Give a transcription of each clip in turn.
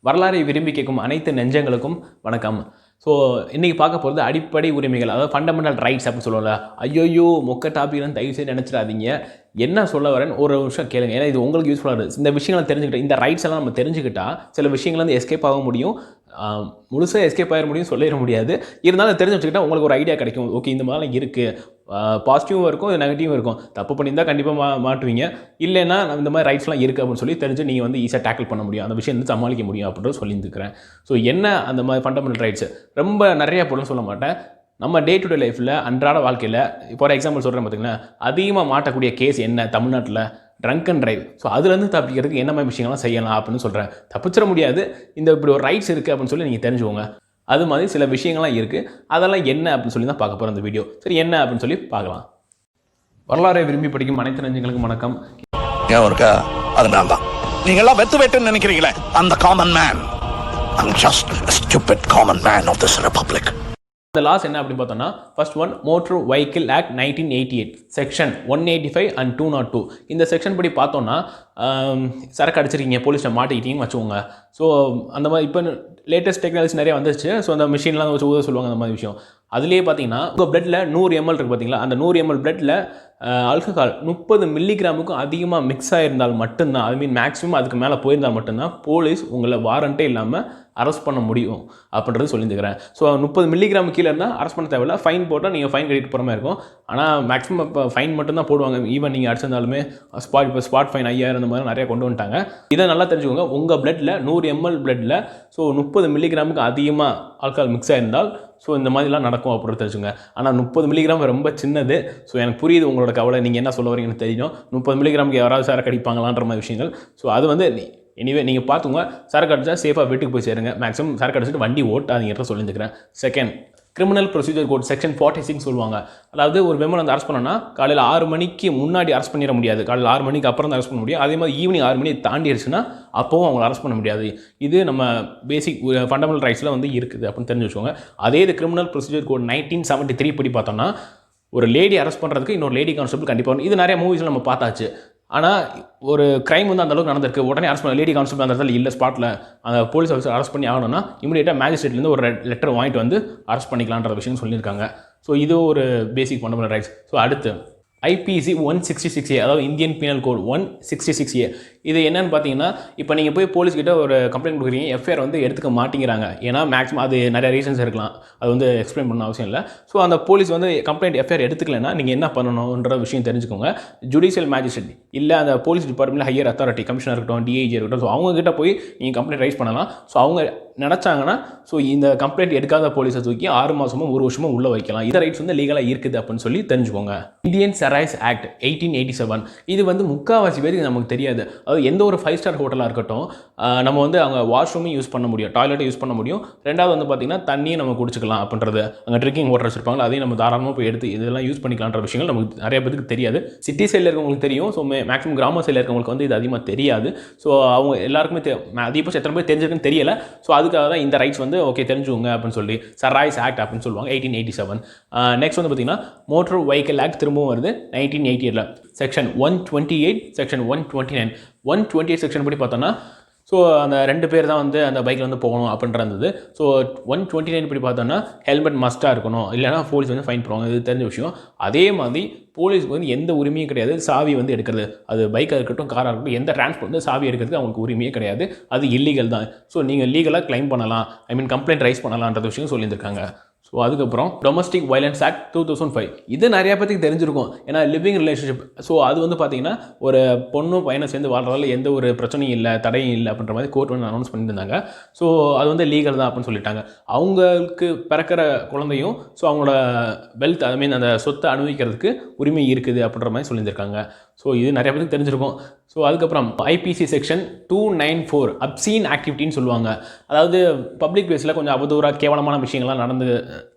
வரலாறை விரும்பி கேட்கும் அனைத்து நெஞ்சங்களுக்கும் வணக்கம். ஸோ இன்றைக்கி பார்க்க போகிறது அடிப்படை உரிமைகள், அதாவது ஃபண்டமெண்டல் ரைட்ஸ் அப்படின்னு சொல்லுவோம்ல. ஐயோயோ மொக்க டாபிக்னு தயவு செய்து நினச்சிடாதீங்க. என்ன சொல்ல வரேன்னு ஒரு நிமிஷம் கேளுங்க, ஏன்னா இது உங்களுக்கு யூஸ்ஃபுல்லாக இருக்குது. இந்த விஷயங்களை தெரிஞ்சுக்கிட்டா, இந்த ரைட்ஸ் எல்லாம் நம்ம தெரிஞ்சுக்கிட்டா சில விஷயங்கள் வந்து எஸ்கேப் ஆக முடியும். முழுசாக எஸ்கேப் ஆகிட முடியும் சொல்லிட முடியாது. இருந்தாலும் தெரிஞ்சு வச்சுக்கிட்டால் உங்களுக்கு ஒரு ஐடியா கிடைக்கும். ஓகே, இந்த மாதிரிலாம் இருக்குது, பாசிட்டிவும் இருக்கும், நெகட்டிவும் இருக்கும். தப்பு பண்ணியிருந்தால் கண்டிப்பாக மாட்டுவீங்க. இல்லைன்னா இந்த மாதிரி ரைட்ஸ்லாம் இருக்குது அப்படின்னு சொல்லி தெரிஞ்சு நீங்கள் வந்து ஈஸியாக டேக்கிள் பண்ண முடியும், அந்த விஷயம் வந்து சமாளிக்க முடியும் அப்படின்றது சொல்லியிருந்துக்கிறேன். ஸோ என்ன அந்த மாதிரி ஃபண்டமெண்டல் ரைட்ஸ் ரொம்ப நிறைய பொருள் சொல்ல மாட்டேன். நம்ம டே டு டே லைஃப்பில் அன்றாட வாழ்க்கையில், ஃபார் எக்ஸாம்பிள் சொல்கிறேன் பார்த்திங்கன்னா, அதிகமாக மாட்டக்கூடிய கேஸ் என்ன தமிழ்நாட்டில், ட்ரங்க் அண்ட் ட்ரைவ். ஸோ அதுலேருந்து தப்பிக்கிறதுக்கு என்ன மாதிரி விஷயங்கள்லாம் செய்யலாம் அப்படின்னு சொல்கிறேன். தப்பிச்சிட முடியாது, இந்த இப்படி ஒரு ரைட்ஸ் இருக்குது அப்படின்னு சொல்லி நீங்கள் தெரிஞ்சுக்கோங்க. அது மாதிரி சில விஷயங்கள்லாம் இருக்குது, அதெல்லாம் என்ன அப்படின்னு சொல்லி தான் பார்க்க போகிறோம் இந்த வீடியோ. சரி, என்ன அப்படின்னு சொல்லி பார்க்கலாம். வரலாறை விரும்பி படிக்கும் அனைத்து நெஞ்சங்களுக்கும் வணக்கம். ஏன் இருக்கா? அதனால தான் நீங்கள்லாம் வெத்து வெட்டுன்னு நினைக்கிறீங்களே, அந்த common man. I'm just a stupid common man of this republic. இந்த லாஸ் என்ன அப்படின்னு பார்த்தோம்னா, first one motor vehicle act 1988 section 185 and 202. இந்த செக்ஷன் படி பார்த்தோன்னா, சரக்கு அடிச்சிருக்கீங்க, போலீஸில் மாட்டிக்கிட்டீங்கன்னு வச்சுக்கோங்க. ஸோ அந்த மாதிரி இப்போ லேட்டஸ்ட் டெக்னாலஜி நிறைய வந்துச்சு. ஸோ அந்த மிஷின்லாம் வச்சு ஊத சொல்லுவாங்க, அந்த மாதிரி விஷயம். அதுலேயே பார்த்தீங்கன்னா உங்கள் பிளட்டில் 100 ml இருக்குது பார்த்தீங்களா, அந்த 100 ml பிளட்டில் ஆல்கஹால் 30 மில்லிகிராமுக்கும் அதிகமாக மிக்ஸ் ஆகிருந்தால் மட்டும்தான், ஐ மீன் மேக்ஸிமம் அதுக்கு மேலே போயிருந்தால் மட்டும்தான் போலீஸ் உங்களை வாரண்ட்டே இல்லாமல் அரெஸ்ட் பண்ண முடியும் அப்படின்றது சொல்லியிருக்கிறேன். ஸோ 30 மில்லிகிராம் கீழே இருந்தால் அரெஸ்ட் பண்ண தேவையில்ல, ஃபைன் போட்டால் நீங்கள் ஃபைன் கட்டிட்டு போகிற மாதிரி இருக்கும். ஆனால் மேக்ஸிமம் இப்போ ஃபைன் மட்டும்தான் போடுவாங்க. ஈவன் நீங்கள் அடிச்சிருந்தாலுமே ஸ்பாட் ஃபைன் 5000 அந்த மாதிரி நிறையா கொண்டு வந்துட்டாங்க. இதை நல்லா தெரிஞ்சுக்கோங்க. உங்கள் பிளட்டில் 100 ml பிளட்டில் ஸோ 30 மில்லிகிராமுக்கு அதிகமாக ஆல்கஹால் மிக்ஸ் ஆகிருந்தால் ஸோ இந்த மாதிரிலாம் நடக்கும் அப்படின்னு தெரிஞ்சுங்க. ஆனால் 30 மில்லிகிராம் ரொம்ப சின்னது. ஸோ எனக்கு புரியுது உங்களோட கவலை, நீங்கள் என்ன சொல்ல வரீங்கன்னு தெரியும். 30 மில்லிகிராமுக்கு யாராவது சரக்கு அடிப்பாங்களான்ற மாதிரி விஷயங்கள். ஸோ அது வந்து எனிவே நீங்கள் பார்த்துங்க, சரக்கு அடிச்சா சேஃபாக வீட்டுக்கு போய் சேருங்க. மேக்ஸிமம் சரக்கு அடிச்சுட்டு வண்டி ஓட்டாதீங்க சொல்லியிருக்கிறேன். Second, criminal procedure code section 46 சொல்லுவாங்க. அதாவது ஒரு விமன் வந்து அரெஸ்ட் பண்ணோன்னா காலையில் 6 மணிக்கு முன்னாடி அரெஸ்ட் பண்ணிட முடியாது, காலையில் 6 மணிக்கு அப்புறம் தான் அரெஸ்ட் பண்ண முடியும். அதே மாதிரி ஈவினிங் 6 மணி தாண்டிடுச்சுன்னா அப்போவும் அவங்களை அரெஸ்ட் பண்ண முடியாது. இது நம்ம பேசிக் ஃபண்டமெண்டல் ரைட்ஸில் வந்து இருக்குது அப்படின்னு தெரிஞ்சு வச்சுக்கோங்க. அதே இது கிரிமினல் ப்ரொசீஜர் கோட் 1973 படி பார்த்தோம்னா, ஒரு லேடி அரெஸ்ட் பண்ணுறதுக்கு இன்னொரு லேடி கான்ஸ்டபிள் கண்டிப்பாக, இது நிறைய மூவிஸில் நம்ம பார்த்தாச்சு. ஆனால் ஒரு க்ரைம் வந்து அந்தளவுக்கு நடந்திருக்கு, உடனே அரெஸ்ட் பண்ண லேடி கான்ஸ்டபிள் அந்த இடத்துல இல்லை, ஸ்பாட்டில் அந்த போலீஸ் ஆஃபீஸர் அரெஸ்ட் பண்ணி ஆகணும்னா இமீடியட்டாக மேஜிஸ்ட்ரேட்லேருந்து ஒரு லெட்டர் வாங்கிட்டு வந்து அரெஸ்ட் பண்ணிக்கலான்ற விஷயம் சொல்லியிருக்காங்க. ஸோ இது ஒரு பேசிக் ஃபண்டமெண்டல் ரைட்ஸ். ஸோ அடுத்து ஐபிசி 166A, அதாவது இந்தியன் பீனல் கோட் 166A. இது என்னென்னு பார்த்தீங்கன்னா, இப்போ நீங்கள் போய் போலீஸ்கிட்ட ஒரு கம்ப்ளைண்ட் கொடுக்குறீங்க, எஃப்ஐஆர் வந்து எடுத்துக்க மாட்டேங்கிறாங்க. ஏன்னா மேக்ஸிமம் அது நிறைய ரீசன்ஸ் இருக்கலாம், அது வந்து எக்ஸ்பிளைன் பண்ண அவசியம் இல்லை. ஸோ அந்த போலீஸ் வந்து கம்ப்ளைண்ட் எஃப்ஐஆர் எடுத்துக்கலைன்னா நீங்கள் என்ன பண்ணணுன்ற விஷயம் தெரிஞ்சுக்கோங்க. ஜுடிஷியல் மேஜிஸ்ட்ரேட் இல்லை அந்த போலீஸ் டிபார்ட்மெண்ட்டில் ஹையர் அத்தாரிட்டி, கமிஷனர் இருக்கட்டும், டிஐஜி இருக்கட்டும், ஸோ அவங்ககிட்ட போய் நீங்கள் கம்ப்ளைண்ட் ரைஸ் பண்ணலாம். ஸோ அவங்க நினச்சாங்கன்னா ஸோ இந்த கம்ப்ளைண்ட் எடுக்காத போலீஸை தூக்கி 6 மாதமோ 1 வருஷமோ உள்ளே வைக்கலாம். இந்த ரைட்ஸ் வந்து லீகலாக இருக்குது அப்படின்னு சொல்லி தெரிஞ்சுக்கோங்க. இந்தியன் சரைஸ் ஆக்ட் 1887, இது வந்து முக்கால்வாசி பேருக்கு நமக்கு தெரியாது. அதாவது எந்த ஒரு 5 ஸ்டார் ஹோட்டலாக இருக்கட்டும், நம்ம வந்து அவங்க வாஷ்ரூமையும் யூஸ் பண்ண முடியும், டாய்லெட்டை யூஸ் பண்ண முடியும். ரெண்டாவது வந்து பார்த்திங்கன்னா தண்ணியும் நம்ம குடிச்சிக்கலாம் அப்படின்றது. அங்கே ட்ரிங்கிங் வாட்டர் வச்சுருப்பாங்க, அதையும் நம்ம தாராளமாக போய் எடுத்து இதெல்லாம் யூஸ் பண்ணிக்கலான்ற விஷயங்கள் நமக்கு நிறைய பேருக்கு தெரியாது. சிட்டி சைடில் இருக்கவங்களுக்கு தெரியும், ஸோ மேக்ஸிமம் கிராம சைடில் இருக்கவங்களுக்கு வந்து இது அதிகமாக தெரியாது. ஸோ அவங்க எல்லாருக்குமே அதிகபட்சம் எத்தனை பேர் தெரிஞ்சிருக்குன்னு தெரியல. ஸோ அதுக்காக தான் இந்த ரைட்ஸ் வந்து ஓகே தெரிஞ்சுக்கோங்க அப்படின்னு சொல்லி சரைஸ் ஆக்ட் அப்படின்னு சொல்லுவாங்க 1887. நெக்ஸ்ட் வந்து பார்த்திங்கன்னா மோட்டர் வெஹிக்கிள் ஆக்ட் திரும்பவும் வருது 1988. Section 128, section 129. 128 செக்ஷன் படி பார்த்தோன்னா, ஸோ அந்த 2 பேர் தான் வந்து அந்த பைக்கில் வந்து போகணும் அப்படின்ற இருந்தது. ஸோ 129 படி பார்த்தோன்னா ஹெல்மெட் மஸ்ட்டாக இருக்கணும், இல்லைனா போலீஸ் வந்து ஃபைன் போடுவாங்க, இது தெரிஞ்ச விஷயம். அதே மாதிரி போலீஸ்க்கு வந்து எந்த உரிமையும் கிடையாது சாவி வந்து எடுக்கிறது. அது பைக்காக இருக்கட்டும், காராக இருக்கட்டும், எந்த டிரான்ஸ்போர்ட் வந்து சாவி எடுக்கிறதுக்கு அவங்களுக்கு உரிமையே கிடையாது. அது இல்லீகல் தான். ஸோ நீங்கள் லீகலாக கிளைம் பண்ணலாம், ஐ மீன் கம்ப்ளைண்ட் ரைஸ் பண்ணலான்ற விஷயம் சொல்லியிருக்காங்க. ஸோ அதுக்கப்புறம் டொமஸ்டிக் வயலன்ஸ் ஆக்ட் 2005, இது நிறையா பேருக்கு தெரிஞ்சிருக்கும், ஏன்னா லிவிங் ரிலேஷன்ஷிப். ஸோ அது வந்து பார்த்திங்கன்னா ஒரு பொண்ணும் பையனை சேர்ந்து வாழ்றதால எந்த ஒரு பிரச்சனையும் இல்லை, தடையும் இல்லை அப்படின்ற மாதிரி கோர்ட் வந்து அனௌன்ஸ் பண்ணியிருந்தாங்க. ஸோ அது வந்து லீகல் தான் அப்படின்னு சொல்லிட்டாங்க. அவங்களுக்கு பிறக்கிற குழந்தையும் ஸோ அவங்களோட வெல்த், ஐ மீன் அந்த சொத்தை அனுபவிக்கிறதுக்கு உரிமை இருக்குது அப்படின்ற மாதிரி சொல்லியிருக்காங்க. ஸோ இது நிறைய பேருக்கு தெரிஞ்சிருக்கும். ஸோ அதுக்கப்புறம் ஐபிசி செக்ஷன் 294 அப்சீன் ஆக்டிவிட்டின்னு சொல்லுவாங்க. அதாவது பப்ளிக் பிளேஸில் கொஞ்சம் அவதூறாக கேவலமான விஷயங்கள்லாம் நடந்து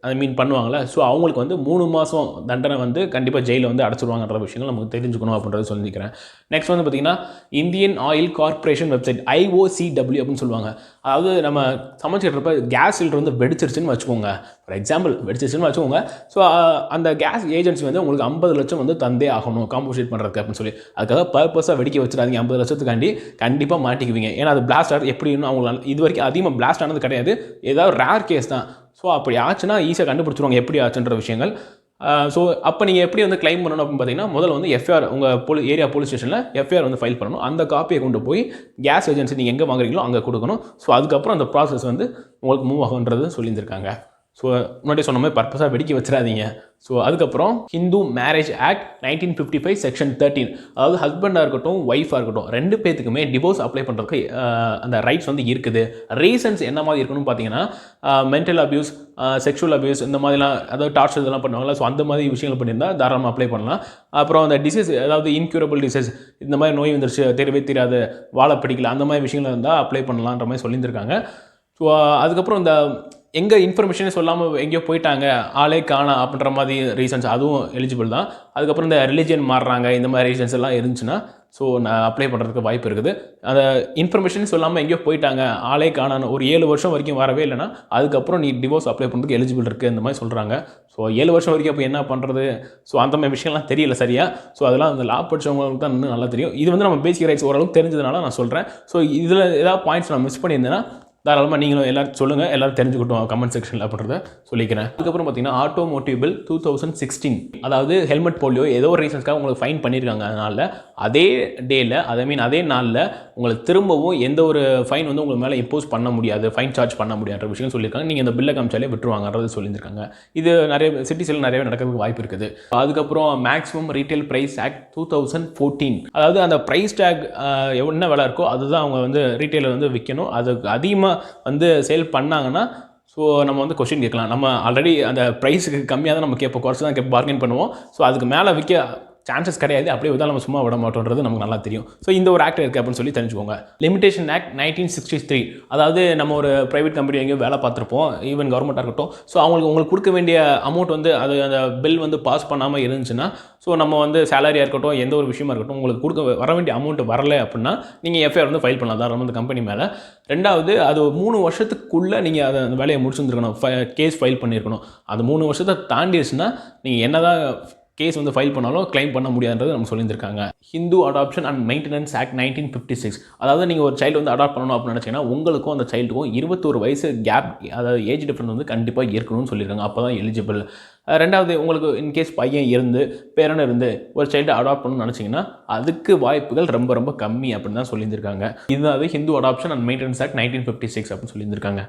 ஐ மீன் பண்ணுவாங்கள்ல, ஸோ அவங்களுக்கு வந்து 3 மாதம் தண்டனை வந்து கண்டிப்பாக ஜெயிலில் வந்து அடைச்சிடுவாங்கன்ற விஷயங்கள் நமக்கு தெரிஞ்சுக்கணும் அப்படின்றது சொல்லிக்கிறேன். நெக்ஸ்ட் வந்து பார்த்திங்கன்னா Indian oil corporation website IOCW அப்படின்னு சொல்லுவாங்க. அதாவது நம்ம சமைச்சிட்றப்ப கேஸ் சிலிண்டர் வந்து வெடிச்சிருச்சுன்னு வச்சுக்கோங்க, ஃபார் எக்ஸாம்பிள் வெடிச்சிருச்சுன்னு வச்சுக்கோங்க. ஸோ அந்த கேஸ் ஏஜென்சி வந்து உங்களுக்கு 50 லட்சம் வந்து தந்தே ஆகணும் காம்பன்சேட் பண்ணுறதுக்கு அப்படின்னு சொல்லி, அதுக்காக பர்பஸாக வெடிக்க வச்சிடாதீங்க 50 லட்சத்துக்காண்டி கண்டிப்பாக மாட்டிக்குவீங்க. ஏன்னா அது பிளாஸ்ட் ஆகிறது எப்படின்னு அவங்களால இது வரைக்கும் அதிகமாக பிளாஸ்ட் ஆனது கிடையாது, ஏதாவது ரேர் கேஸ் தான். ஸோ அப்படி ஆச்சுன்னா ஈஸியாக கண்டுபிடிச்சிருவாங்க எப்படி ஆச்சுன்ற விஷயங்கள். ஸோ அப்போ நீங்கள் எப்படி வந்து கிளைம் பண்ணணும் அப்படின்னு பார்த்தீங்கன்னா, முதல்ல வந்து எஃப்ஐஆர் உங்கள் ஏரியா போலீஸ் ஸ்டேஷனில் எஃப்ஐஆர் வந்து ஃபைல் பண்ணணும். அந்த காப்பியை கொண்டு போய் கேஸ் ஏஜென்சி நீங்கள் எங்கே வாங்குறீங்களோ அங்கே கொடுக்கணும். ஸோ அதுக்கப்புறம் அந்த ப்ராசஸ் வந்து உங்களுக்கு மூவ் ஆகுன்றது சொல்லியிருந்திருக்காங்க. ஸோ முன்னாடி சொன்ன மாதிரி பர்பஸாக வெடிக்க வச்சிடாதீங்க. ஸோ அதுக்கப்புறம் ஹிந்து மேரேஜ் ஆக்ட் 1955 செக்ஷன் 13, அதாவது ஹஸ்பண்டாக இருக்கட்டும் ஒய்ஃபாக இருக்கட்டும் 2 பேத்துக்குமே டிவோர்ஸ் அப்ளை பண்ணுறதுக்கு அந்த ரைட்ஸ் வந்து இருக்குது. ரீசன்ஸ் என்ன மாதிரி இருக்கணும்னு பார்த்தீங்கன்னா, மென்டல் அபியூஸ், செக்ஷுவல் அபியூஸ், இந்த மாதிரிலாம் அதாவது டார்ச்சர் இதெல்லாம் பண்ணுவாங்களா, ஸோ அந்த மாதிரி விஷயங்கள் பண்ணியிருந்தால் தாராளமாக அப்ளை பண்ணலாம். அப்புறம் அந்த டிசீஸ், அதாவது இன்க்யூரபிள் டிசீஸ், இந்த மாதிரி நோய் வந்துருச்சு, தெரியவே தெரியாது, வாழ பிடிக்கல, அந்த மாதிரி விஷயங்கள் இருந்தால் அப்ளை பண்ணலான்ற மாதிரி சொல்லியிருந்திருக்காங்க. ஸோ அதுக்கப்புறம் இந்த எங்கே இன்ஃபர்மேஷனே சொல்லாமல் எங்கேயோ போயிட்டாங்க, ஆளே காணா அப்படின்ற மாதிரி ரீசன்ஸ், அதுவும் எலிஜிபிள் தான். அதுக்கப்புறம் இந்த ரிலிஜியன் மாறுறாங்க, இந்த மாதிரி ரீசன்ஸ் எல்லாம் இருந்துச்சுன்னா ஸோ நான் அப்ளை பண்ணுறதுக்கு வாய்ப்பு இருக்குது. அந்த இன்ஃபர்மேஷன் சொல்லாமல் எங்கேயோ போயிட்டாங்க, ஆளே காணான்னு ஒரு 7 வருஷம் வரைக்கும் வரவே இல்லைன்னா அதுக்கப்புறம் நீ டிவோர்ஸ் அப்ளை பண்ணுறதுக்கு எலிஜிபிள் இருக்குது, இந்த மாதிரி சொல்கிறாங்க. ஸோ 7 வருஷம் வரைக்கும் அப்போ என்ன பண்ணுறது? ஸோ அந்த மாதிரி விஷயம்லாம் தெரியல சரியா. ஸோ அதெல்லாம் அந்த லா படித்தவங்களுக்கு தான் இன்னும் நல்லா தெரியும். இது வந்து நம்ம பேசிக் ரைட்ஸ் ஓரளவுக்கு தெரிஞ்சதுனால நான் சொல்கிறேன். ஸோ இதில் ஏதாவது பாயிண்ட்ஸ் நான் மிஸ் பண்ணியிருந்தேன்னா தாராளமாக நீங்களும் எல்லோரும் சொல்லுங்கள், எல்லோரும் தெரிஞ்சுக்கிட்டோம் கமெண்ட் செக்ஷனில் அப்படின்றத சொல்லிக்கிறேன். அதுக்கப்புறம் பார்த்தீங்கன்னா ஆட்டோமோட்டிவ் பில் 2016, அதாவது ஹெல்மெட் போலியோ ஏதோ ஒரு ரீசன்ஸ்க்காக உங்களுக்கு ஃபைன் பண்ணியிருக்காங்க. அதனால் அதே டேயில் அதே நாளில் உங்களுக்கு திரும்பவும் எந்த ஒரு ஃபைன் வந்து உங்களுக்கு மேலே இம்போஸ் பண்ண முடியாது, ஃபைன் சார்ஜ் பண்ண முடியாத விஷயம் சொல்லியிருக்காங்க. நீங்கள் இந்த பில்லை காமிச்சாலே விட்டுருவாங்கன்றது சொல்லியிருக்காங்க. இது நிறைய சிட்டிஸில் நிறையவே நடக்கிறதுக்கு வாய்ப்பு இருக்குது. அதுக்கப்புறம் மேக்ஸிமம் ரீட்டைல் ப்ரைஸ் ஆக்ட் 2014, அதாவது அந்த ப்ரைஸ் டேக் என்ன விலை இருக்கோ அதுதான் அவங்க வந்து ரீட்டைலர் வந்து விற்கணும். அதுக்கு அதிகமாக வந்து சேல் பண்ணாங்கன்னா ஸோ நம்ம வந்து கொஸ்டின் கேட்கலாம். நம்ம ஆல்ரெடி அந்த ப்ரைஸுக்கு கம்மியாக தான் நம்ம கேட்போம், குறைச்சி தான் பார்கெயின் பண்ணுவோம். ஸோ அதுக்கு மேலே விற்க சான்சஸ் கிடையாது. அப்படியே விதால் நம்ம சும்மா விட மாட்டோன்றது நமக்கு நல்லா தெரியும். ஸோ இந்த ஒரு ஆக்ட் இருக்குது அப்படின்னு சொல்லி தெரிஞ்சுக்கோங்க. லிமிடேஷன் ஆக்ட் 1963, அதாவது நம்ம ஒரு ப்ரைவேட் கம்பெனி எங்கேயோ வேலை பார்த்துருப்போம், ஈவன் கவர்மெண்ட்டாக இருக்கட்டும். ஸோ உங்களுக்கு கொடுக்க வேண்டிய அமௌண்ட் வந்து அது அந்த பில் வந்து பாஸ் பண்ணாமல் இருந்துச்சுன்னா, ஸோ நம்ம வந்து சேலரியாக இருக்கட்டும், எந்த ஒரு விஷயமா இருக்கட்டும், உங்களுக்கு கொடுக்க வர வேண்டிய அமௌண்ட் வரலை அப்படின்னா நீங்கள் எஃப்ஐஆர் வந்து ஃபைல் பண்ணலாம் தான் அந்த கம்பெனி மேலே. ரெண்டாவது, அது 3 வருஷத்துக்குள்ளே நீங்கள் அதை அந்த வேலையை முடிச்சுருந்துருக்கணும், கேஸ் ஃபைல் பண்ணியிருக்கணும். அது 3 வருஷத்தை தாண்டிடுச்சுன்னா நீங்கள் என்ன தான் கேஸ் வந்து ஃபைல் பண்ணாலும் கிளைம் பண்ண முடியாதுன்றது நம்ம சொல்லியிருக்காங்க. Hindu adoption and maintenance act 1956, அதாவது நீங்கள் ஒரு சைல்டு வந்து அடாப்ட் பண்ணணும் அப்படின்னு நினச்சிங்கன்னா உங்களுக்கும் அந்த சைல்டுக்கும் 21 வயசு கேப், அதாவது ஏஜ் டிஃப்ரென்ஸ் வந்து கண்டிப்பாக இருக்கணும்னு சொல்லியிருக்காங்க. அப்போ தான் எலிஜிபிள். ரெண்டாவது, உங்களுக்கு இன்கேஸ் பையன் இருந்து பேரன் இருந்து ஒரு சைல்டு அடாப்ட் பண்ணணும்னு நினச்சிங்கன்னா அதுக்கு வாய்ப்புகள் ரொம்ப ரொம்ப கம்மி அப்படின்னு தான் சொல்லியிருக்காங்க. இதுதான் Hindu adoption and maintenance act 1956 அப்படின்னு சொல்லியிருக்காங்க.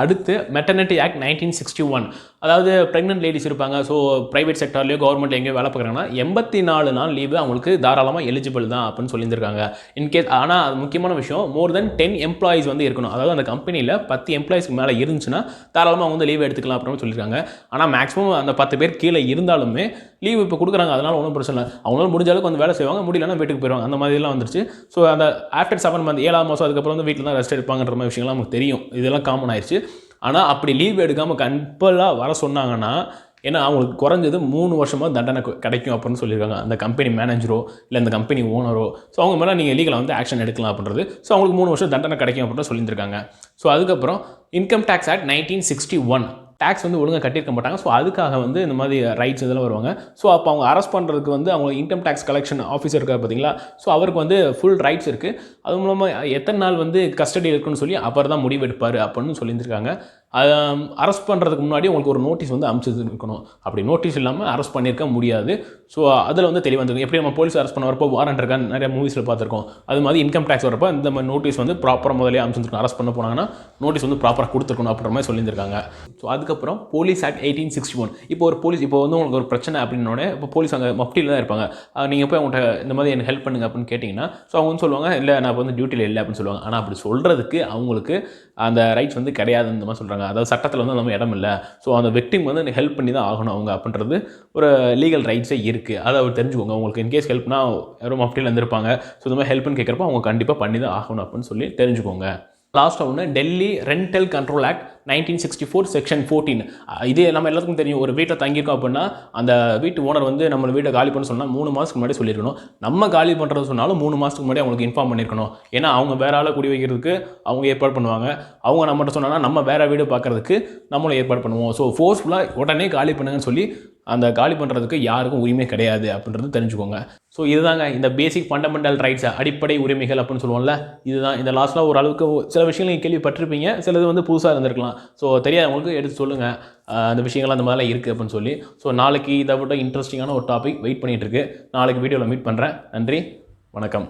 அடுத்து மெட்டர்னிட்டி ஆக்ட் 1961, அதாவது ப்ரெக்னென்ட் லேடிஸ் இருப்பாங்க. ஸோ ப்ரைவேட் செக்டார்லேயோ கவர்மெண்ட்டில் எங்கேயோ வேலை பார்க்குறாங்கன்னா 84 நாள் லீவு அவங்களுக்கு தாராளமாக எலிஜிபிள் தான் அப்படின்னு சொல்லியிருக்காங்க. இன்கேஸ், ஆனால் அது முக்கியமான விஷயம், மோர் தென் 10 எம்ப்ளாயிஸ் வந்து இருக்கணும். அதாவது அந்த கம்பெனியில் 10 எம்ப்ளாயிஸ்க்கு மேலே இருந்துச்சுன்னா தாராளமாக அவங்க வந்து லீவ் எடுத்துக்கலாம் அப்படின்னு சொல்லியிருக்காங்க. ஆனால் மேக்ஸிமம் அந்த 10 பேர் கீழே இருந்தாலுமே லீவ் இப்போ கொடுக்குறாங்க, அதனால் ஒன்றும் பிரச்சனை இல்லை. அவங்களால முடிஞ்ச அளவுக்கு வந்து வேலை செய்வாங்க, முடியலன்னா வீட்டுக்கு போயிடுவாங்க. அந்த மாதிரிலாம் வந்துருச்சு. ஸோ அந்த ஆஃப்டர் 7 மந்த் 7ஆம் மாதம் அதுக்கப்புறம் வந்து வீட்டில் தான் ரெஸ்ட் எடுப்பாங்கன்ற மாதிரி விஷயங்கள்லாம் நமக்கு தெரியும். இதெல்லாம் காமன் ஆயிடுச்சு. ஆனால் அப்படி லீவ் எடுக்காமல் கம்பலாக வர சொன்னாங்கன்னா, ஏன்னா அவங்களுக்கு குறைஞ்சது 3 வருஷமாக தண்டனை கிடைக்கும் அப்படின்னு சொல்லியிருக்காங்க. அந்த கம்பெனி மேனேஜரோ இல்லை அந்த கம்பெனி ஓனரோ, ஸோ அவங்க மேலே நீங்கள் லீகலாக வந்து ஆக்ஷன் எடுக்கலாம் அப்படின்றது. ஸோ அவங்களுக்கு 3 வருஷம் தண்டனை கிடைக்கும் அப்படின்னு சொல்லியிருக்காங்க. ஸோ அதுக்கப்புறம் இன்கம் டேக்ஸ் ஆக்ட் 1961, டேக்ஸ் வந்து ஒழுங்காக கட்டியிருக்க மாட்டாங்க. ஸோ அதுக்காக வந்து இந்த மாதிரி ரைட்ஸ் இதெல்லாம் வருவாங்க. ஸோ அப்போ அவங்க அரெஸ்ட் பண்ணுறதுக்கு வந்து அவங்க இன்கம் டேக்ஸ் கலெக்ஷன் ஆஃபீஸர் இருக்கார் பார்த்தீங்களா, ஸோ அவருக்கு வந்து ஃபுல் ரைட்ஸ் இருக்குது. அது மூலமாக எத்தனை நாள் வந்து கஸ்டடி இருக்குன்னு சொல்லி அவர் தான் முடிவெடுப்பார் அப்படின்னு சொல்லியிருக்காங்க. அரெஸ்ட் பண்ணுறதுக்கு முன்னாடி உங்களுக்கு ஒரு நோட்டீஸ் வந்து அனுப்பிச்சிருக்கணும். அப்படி நோட்டீஸ் இல்லாமல் அரெஸ்ட் பண்ணியிருக்க முடியாது. ஸோ அதில் வந்து தெளிவாக வந்துருக்கும். எப்படி நம்ம போலீஸ் அரெஸ்ட் பண்ண வரப்போ வாரண்ட் இருக்கான்னு நிறைய மூவிஸில் பார்த்துருக்கோம். அது மாதிரி இன்கம் டேக்ஸ் வரப்போ இந்த மாதிரி நோட்டீஸ் வந்து ப்ராப்பராக முதலே அனுப்பிச்சிருக்கணும். அரெஸ்ட் பண்ண போனாங்கன்னா நோட்டீஸ் வந்து ப்ராப்பராக கொடுத்துருக்கணும் அப்படின்ற மாதிரி சொல்லியிருக்காங்க. ஸோ அதுக்கப்புறம் போலீஸ் ஆக்ட் 1861, இப்போ ஒரு போலீஸ் இப்போ வந்து உங்களுக்கு ஒரு பிரச்சனை அப்படின்னோடனே இப்போ போலீஸ் அங்கே மஃப்டியில் தான் இருப்பாங்க. நீங்கள் போய் அவங்கள்ட்ட இந்த மாதிரி எனக்கு ஹெல்ப் பண்ணுங்க அப்படின்னு கேட்டிங்கன்னா, ஸோ அவங்க வந்து சொல்லுவாங்க, இல்லை நான் இப்போ வந்து டியூட்டியில் இல்லை அப்படின்னு சொல்லுவாங்க. ஆனால் அப்படி சொல்கிறதுக்கு அவங்களுக்கு அந்த ரைட்ஸ் வந்து கிடையாதுன்னு இந்த மாதிரி சொல்கிறாங்க. அதாவது சட்டத்தில் வந்து நம்ம இடம் இல்லை. ஸோ அந்த விக்டிம் வந்து ஹெல்ப் பண்ணி தான் ஆகணும் அவங்க அப்படின்றது ஒரு லீகல் ரைட்ஸே இருக்குது. அதை அவர் தெரிஞ்சுக்கோங்க. உங்களுக்கு இன்கேஸ் ஹெல்ப்னா யாரும் மஃப்டியில் இருந்திருப்பாங்க. ஸோ இந்த மாதிரி ஹெல்ப்னு கேட்குறப்ப அவங்க கண்டிப்பாக பண்ணி தான் ஆகணும் அப்படின்னு சொல்லி தெரிஞ்சுக்கோங்க. லாஸ்ட்டாக ஒன்று Delhi rental control act 1964 section 14. இது நம்ம எல்லாத்துக்கும் தெரியும். ஒரு வீட்டில் தங்கியிருக்கோம் அப்படின்னா அந்த வீட்டு ஓனர் வந்து நம்ம வீட்டை காலி பண்ண சொன்னால் 3 மாதத்துக்கு முன்னாடி சொல்லியிருக்கணும். நம்ம காலி பண்ணுறது சொன்னாலும் 3 மாதத்துக்கு முன்னாடி அவங்களுக்கு இன்ஃபார்ம் பண்ணியிருக்கணும். ஏன்னா அவங்க வேற ஆளை குடி வைக்கிறதுக்கு அவங்க ஏற்பாடு பண்ணுவாங்க. அவங்க நம்மகிட்ட சொன்னாங்கன்னா நம்ம வேற வீடு பார்க்கறதுக்கு நம்மளும் ஏற்பாடு பண்ணுவோம். ஸோ ஃபோர்ஸ்ஃபுல்லாக உடனே காலி பண்ணுங்கன்னு சொல்லி அந்த காலி பண்ணுறதுக்கு யாருக்கும் உரிமை கிடையாது அப்படின்றது தெரிஞ்சுக்கோங்க. ஸோ இதுதாங்க இந்த பேசிக் ஃபண்டமெண்டல் ரைட்ஸ், அடிப்படை உரிமைகள் அப்படின்னு சொல்லுவோம்ல, இதுதான். இந்த லாஸ்ட்டில் ஓரளவுக்கு சில விஷயங்கள் நீங்கள் கேள்விப்பட்டிருப்பீங்க, சிலது வந்து புதுசாக இருந்திருக்கலாம். ஸோ தெரியாதவங்களுக்கு எடுத்து சொல்லுங்கள் அந்த விஷயங்கள் அந்த மாதிரிலாம் இருக்குது அப்படின்னு சொல்லி. ஸோ நாளைக்கு இதை விட இன்ட்ரெஸ்டிங்கான ஒரு டாபிக் வெயிட் பண்ணிகிட்டு இருக்கு. நாளைக்கு வீடியோவில் மீட் பண்ணுறேன். நன்றி, வணக்கம்.